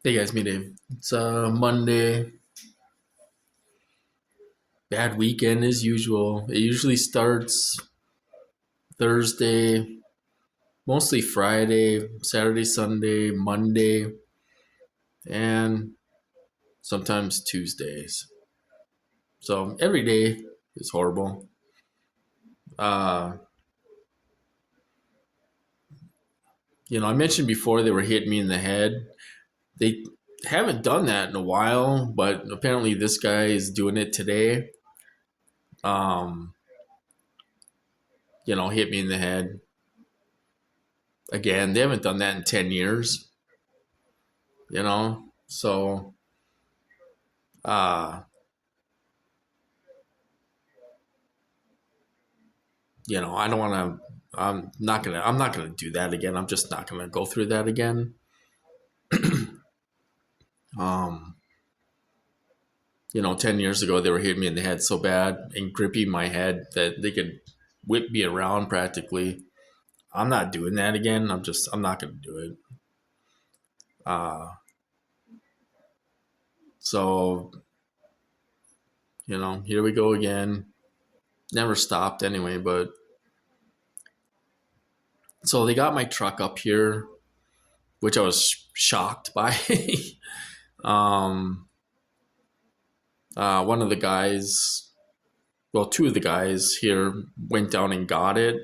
Hey guys, me Dave. It's Monday. Bad weekend as usual. It usually starts Thursday, mostly Friday, Saturday, Sunday, Monday, and sometimes Tuesdays. So every day is horrible. Uh, I mentioned before they were hitting me in the head. They haven't done that in a while, but apparently this guy is doing it today. Um, hit me in the head again. They haven't done that in 10 years. So uh I don't want to. I'm not gonna do that again. I'm just not gonna go through that again. um 10 years ago they were hitting me in the head so bad and gripping my head that they could whip me around practically. I'm not doing that again. I'm not gonna do it. So here we go again. Never stopped anyway. But so they got my truck up here, which I was shocked by. um One of the guys, well, two of the guys here went down and got it.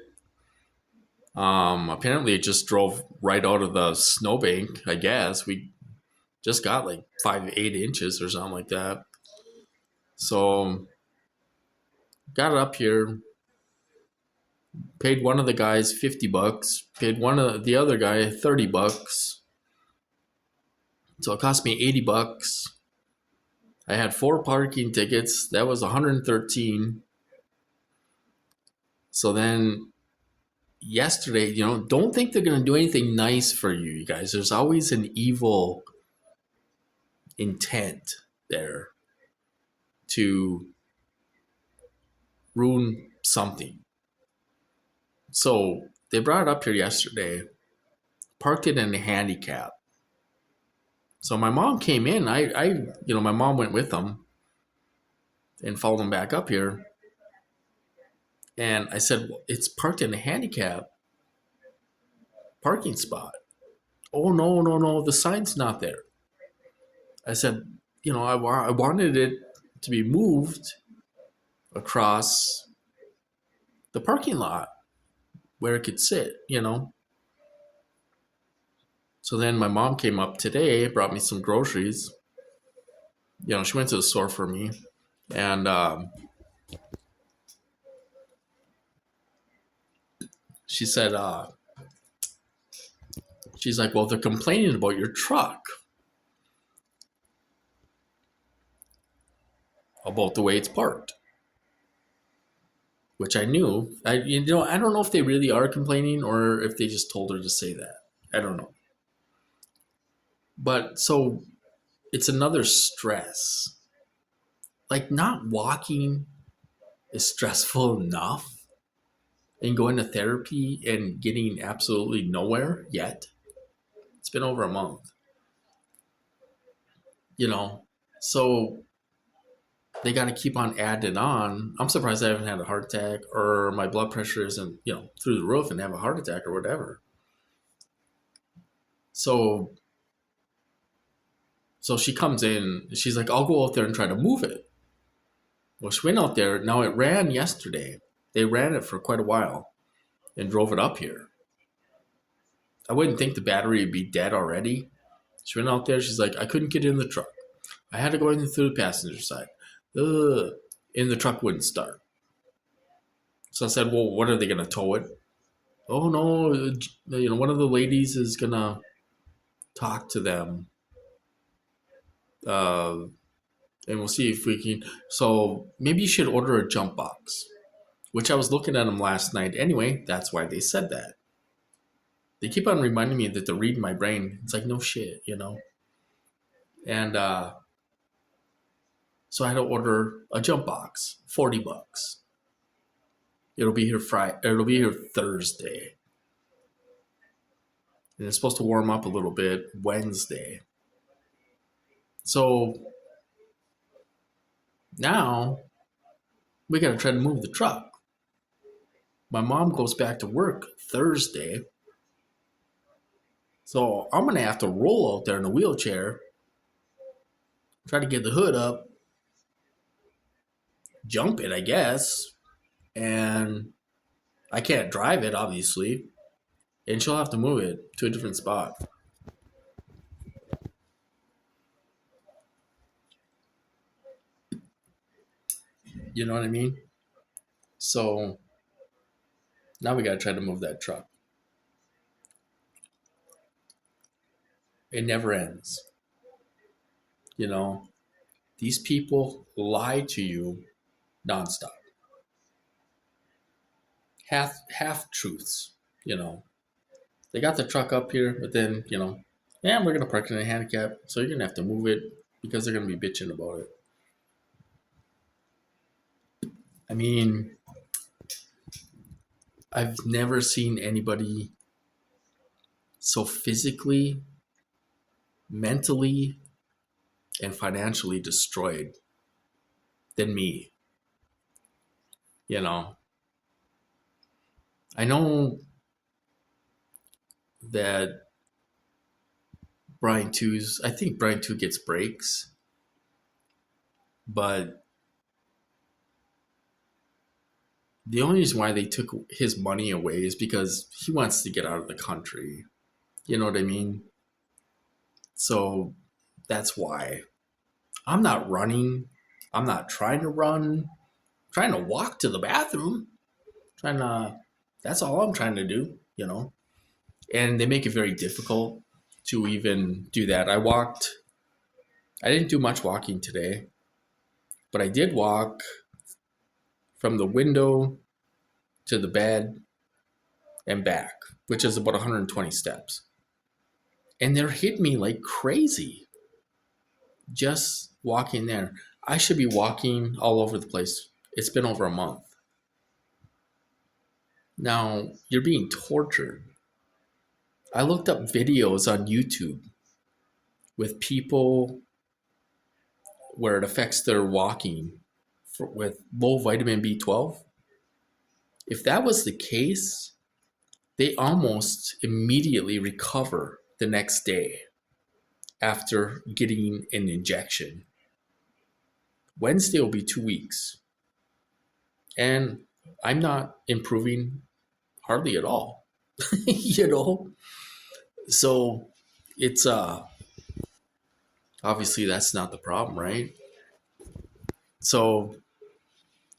Apparently, it just drove right out of the snowbank. I guess we just got like 5, 8 inches or something like that. So got it up here. Paid one of the guys $50. Paid one of the other guy $30. So it cost me $80. I had 4 parking tickets. That was 113. So then yesterday, don't think they're going to do anything nice for you, you guys. There's always an evil intent there to ruin something. So they brought it up here yesterday, parked it in a handicap. So my mom came in. My mom went with them and followed them back up here. And I said, well, it's parked in a handicap parking spot. Oh, no, no, no. The sign's not there. I said, I wanted it to be moved across the parking lot where it could sit. So then my mom came up today, brought me some groceries. She went to the store for me. And she said, she's like, well, they're complaining about your truck, about the way it's parked, which I knew. I don't know if they really are complaining or if they just told her to say that. I don't know. But so it's another stress. Like not walking is stressful enough, and going to therapy and getting absolutely nowhere yet. It's been over a month, you know. So they got to keep on adding on. I'm surprised I haven't had a heart attack or my blood pressure isn't, through the roof and have a heart attack or whatever. So so she comes in, she's like, I'll go out there and try to move it. Well, she went out there. Now it ran yesterday. They ran it for quite a while and drove it up here. I wouldn't think the battery would be dead already. She went out there. She's like, I couldn't get in the truck. I had to go in through the passenger side. Ugh. And the truck wouldn't start. So I said, well, what are they going to tow it? Oh, no. One of the ladies is going to talk to them. Uh, and we'll see if we can. So maybe you should order a jump box, which I was looking at them last night. Anyway, that's why they said that. They keep on reminding me that they're reading my brain. It's like, no shit. And so I had to order a jump box, $40. It'll be here Friday. It'll be here Thursday, and it's supposed to warm up a little bit Wednesday. So now we got to try to move the truck. My mom goes back to work Thursday. So I'm going to have to roll out there in a wheelchair, try to get the hood up, jump it, I guess. And I can't drive it, obviously. And she'll have to move it to a different spot. You know what I mean? So now we got to try to move that truck. It never ends. You know, these people lie to you nonstop. Half truths, you know. They got the truck up here, but then, yeah, we're gonna park it in a handicap, so you're gonna have to move it because they're gonna be bitching about it. I mean, I've never seen anybody so physically, mentally, and financially destroyed than me. You know, I know that I think Brian 2 gets breaks, but the only reason why they took his money away is because he wants to get out of the country. You know what I mean? So that's why. I'm not running. I'm not trying to run. I'm trying to walk to the bathroom. Trying to, that's all I'm trying to do. And they make it very difficult to even do that. I didn't do much walking today, but I did walk from the window to the bed and back, which is about 120 steps. And they're hitting me like crazy just walking there. I should be walking all over the place. It's been over a month. Now, you're being tortured. I looked up videos on YouTube with people where it affects their walking with low vitamin B12. If that was the case, they almost immediately recover the next day after getting an injection. Wednesday will be 2 weeks. And I'm not improving hardly at all. you know? So it's obviously that's not the problem, right? So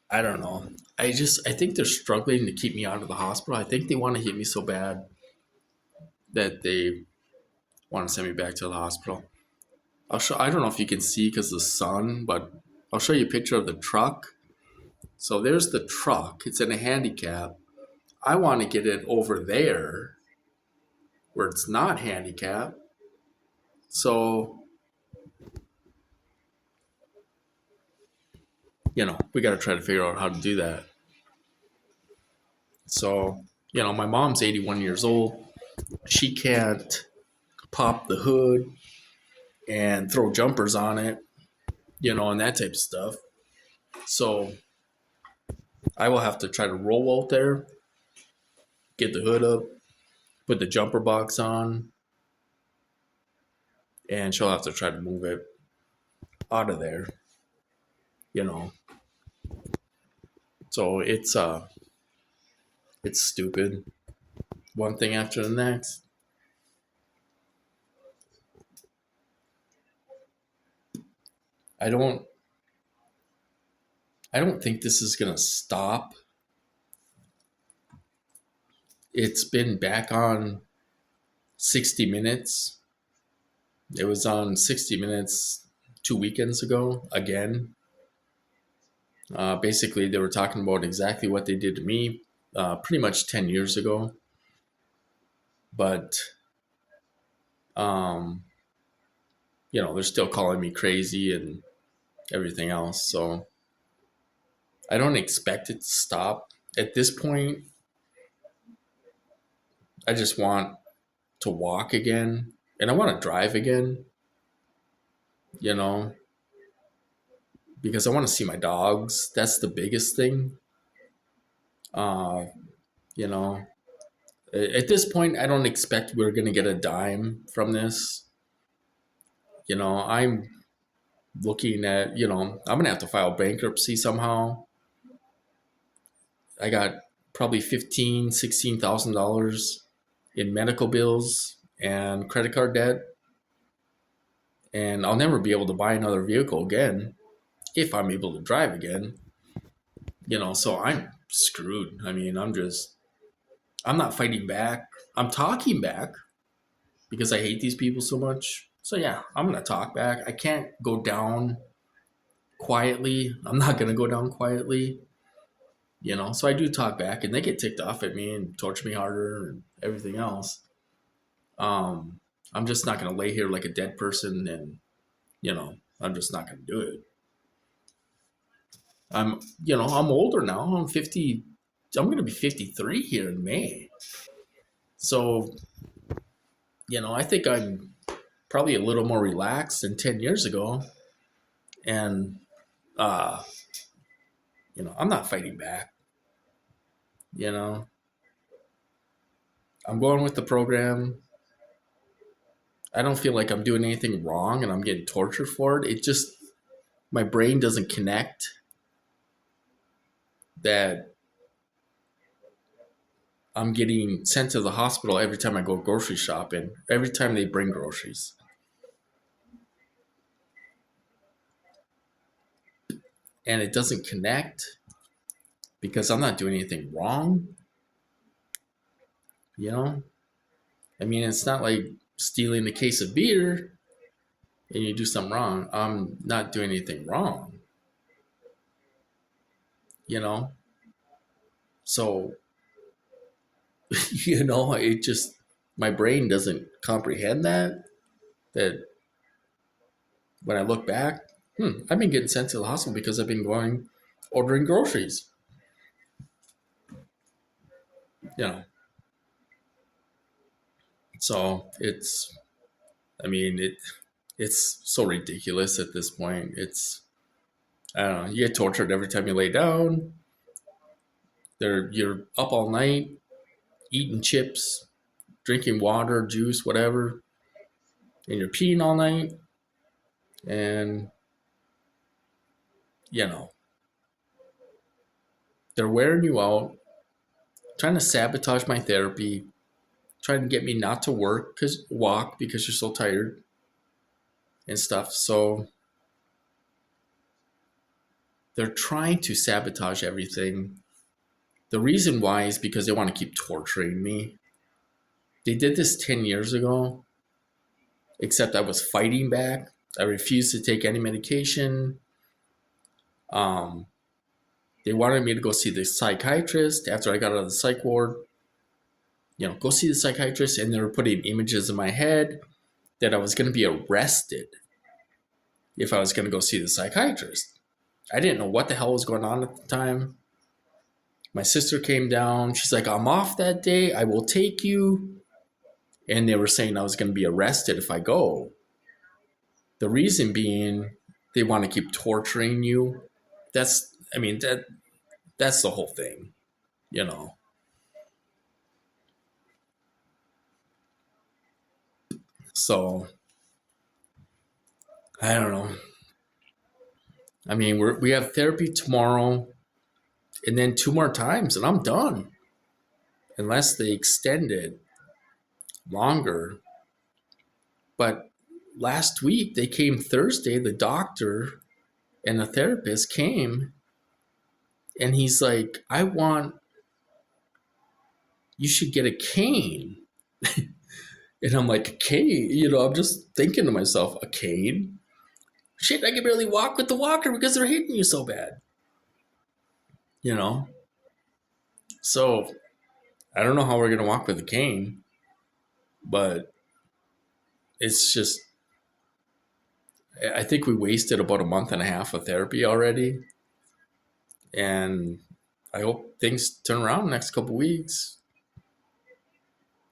I don't know. I think they're struggling to keep me out of the hospital. I think they want to hit me so bad that they want to send me back to the hospital. I don't know if you can see because of the sun, but I'll show you a picture of the truck. So there's the truck. It's in a handicap. I want to get it over there where it's not handicapped. So, we got to try to figure out how to do that. So, my mom's 81 years old. She can't pop the hood and throw jumpers on it, and that type of stuff. So, I will have to try to roll out there, get the hood up, put the jumper box on, and she'll have to try to move it out of there, you know. So it's stupid. One thing after the next. I don't think this is gonna stop. It's been back on 60 Minutes. It was on 60 Minutes 2 weekends ago again. Basically, they were talking about exactly what they did to me pretty much 10 years ago. But, they're still calling me crazy and everything else. So I don't expect it to stop. At this point, I just want to walk again and I want to drive again. you know, because I want to see my dogs. That's the biggest thing. Uh, you know, at this point, I don't expect we're going to get a dime from this. I'm looking at, I'm going to have to file bankruptcy somehow. I got probably $16,000 in medical bills and credit card debt, and I'll never be able to buy another vehicle again if I'm able to drive again. So I'm screwed. I mean, I'm not fighting back. I'm talking back because I hate these people so much. So yeah, I'm gonna talk back. I can't go down quietly. I'm not gonna go down quietly. So I do talk back, and they get ticked off at me and torture me harder and everything else. Um, I'm just not gonna lay here like a dead person, and I'm just not gonna do it. I'm older now. I'm 50. I'm gonna be 53 here in May. So I think I'm probably a little more relaxed than 10 years ago, and uh, I'm not fighting back. You know, I'm going with the program. I don't feel like I'm doing anything wrong and I'm getting tortured for it. It just, my brain doesn't connect that I'm getting sent to the hospital every time I go grocery shopping, every time they bring groceries. And it doesn't connect because I'm not doing anything wrong. You know, I mean, it's not like stealing a case of beer and you do something wrong. I'm not doing anything wrong. You know, so it just, my brain doesn't comprehend that when I look back, I've been getting sent to the hospital because I've been going ordering groceries. You know, so I mean, it's so ridiculous at this point. I don't know. You get tortured every time you lay down. You're up all night eating chips, drinking water, juice, whatever, and you're peeing all night. And you know, they're wearing you out, trying to sabotage my therapy, trying to get me not to walk because you're so tired and stuff. So they're trying to sabotage everything. The reason why is because they want to keep torturing me. They did this 10 years ago, except I was fighting back. I refused to take any medication. Um, they wanted me to go see the psychiatrist after I got out of the psych ward. Go see the psychiatrist, and they were putting images in my head that I was going to be arrested if I was going to go see the psychiatrist. I didn't know what the hell was going on at the time. My sister came down. She's like, I'm off that day. I will take you. And they were saying I was going to be arrested if I go. The reason being, they want to keep torturing you. I mean, that's the whole thing, you know. So I don't know. I mean, we have therapy tomorrow, and then 2 more times, and I'm done. Unless they extend it longer. But last week they came Thursday. The doctor and the therapist came, and he's like, you should get a cane. And I'm like, a cane? I'm just thinking to myself, a cane? Shit, I can barely walk with the walker because they're hitting you so bad. You know? So I don't know how we're going to walk with a cane, but it's just, I think we wasted about a month and a half of therapy already. And I hope things turn around in the next couple weeks.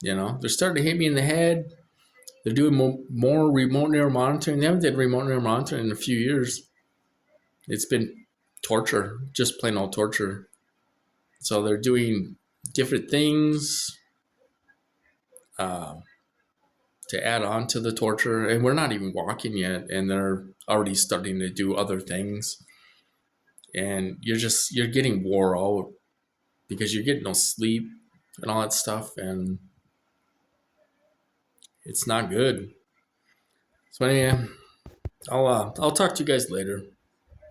They're starting to hit me in the head. They're doing more remote neural monitoring. They haven't did remote neural monitoring in a few years. It's been torture, just plain old torture. So they're doing different things uh, to add on to the torture, and we're not even walking yet, and they're already starting to do other things, and you're getting wore out because you're getting no sleep and all that stuff, and it's not good. So anyway, I'll talk to you guys later.